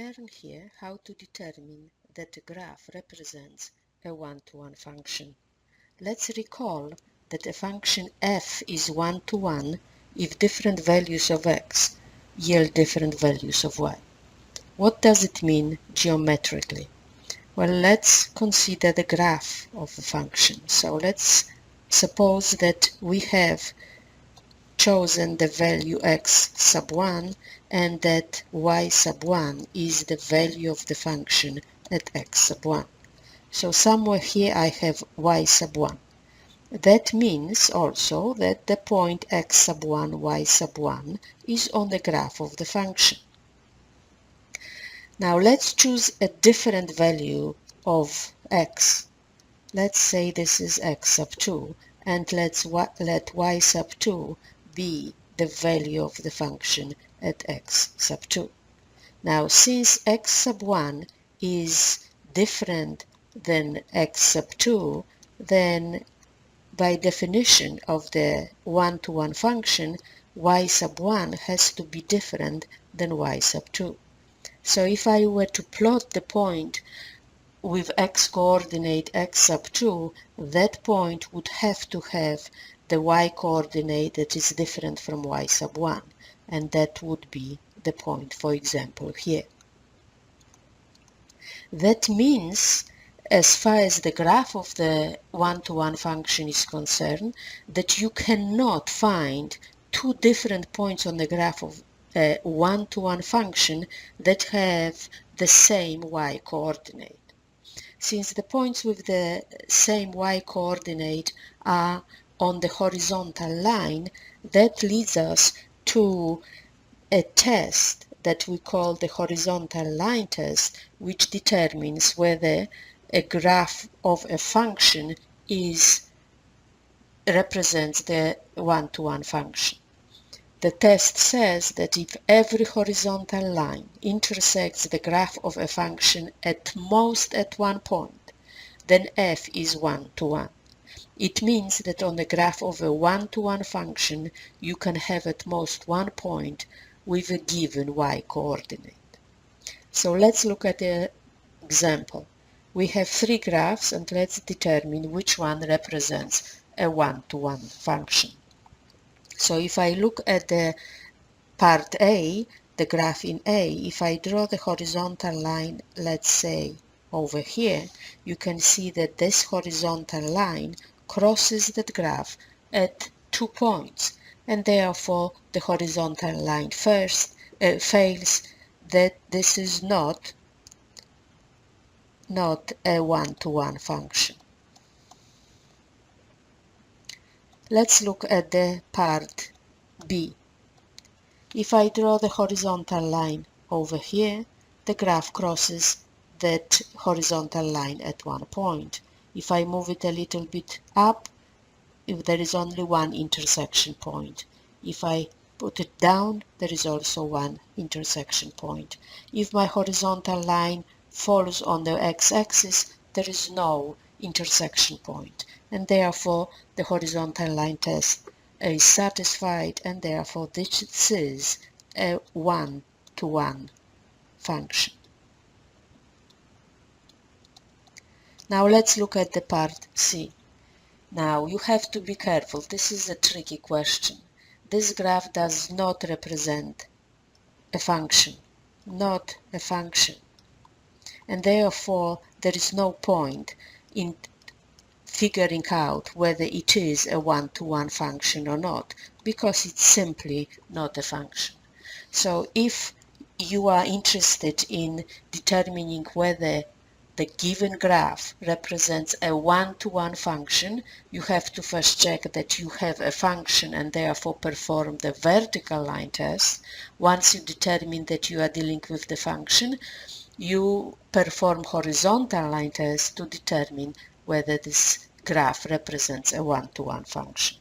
learn here how to determine that a graph represents a one-to-one function. Let's recall that a function f is one-to-one if different values of x yield different values of y. What does it mean geometrically? Well, let's consider the graph of a function. So let's suppose that we have chosen the value x sub 1 and that y sub 1 is the value of the function at x sub 1. So somewhere here I have y sub 1. That means also that the point x sub 1, y sub 1 is on the graph of the function. Now let's choose a different value of x. Let's say this is x sub 2 and let y sub 2 be the value of the function at x sub 2. Now since x sub 1 is different than x sub 2, then by definition of the one-to-one function, y sub 1 has to be different than y sub 2. So if I were to plot the point with x-coordinate x sub 2, that point would have to have the y-coordinate that is different from y sub 1, and that would be the point, for example, here. That means, as far as the graph of the one-to-one function is concerned, that you cannot find two different points on the graph of a one-to-one function that have the same y-coordinate. Since the points with the same y-coordinate are on the horizontal line, that leads us to a test that we call the horizontal line test, which determines whether a graph of a function represents the one-to-one function. The test says that if every horizontal line intersects the graph of a function at most at one point, then f is one-to-one. It means that on the graph of a one-to-one function, you can have at most one point with a given y-coordinate. So let's look at an example. We have three graphs and let's determine which one represents a one-to-one function. So if I look at the part A, the graph in A, if I draw the horizontal line, let's say over here, you can see that this horizontal line crosses that graph at 2 points, and therefore the horizontal line fails, that this is not a one-to-one function. Let's look at the part B. If I draw the horizontal line over here, the graph crosses that horizontal line at 1 point. If I move it a little bit up, if there is only one intersection point. If I put it down, there is also one intersection point. If my horizontal line falls on the x-axis, there is no intersection point, and therefore the horizontal line test is satisfied, and therefore this is a one-to-one function. Now let's look at the part C. Now you have to be careful, this is a tricky question. This graph does not represent a function, not a function. And therefore there is no point in figuring out whether it is a one-to-one function or not, because it's simply not a function. So if you are interested in determining whether the given graph represents a one-to-one function, you have to first check that you have a function and therefore perform the vertical line test. Once you determine that you are dealing with the function, you perform horizontal line test to determine whether this graph represents a one-to-one function.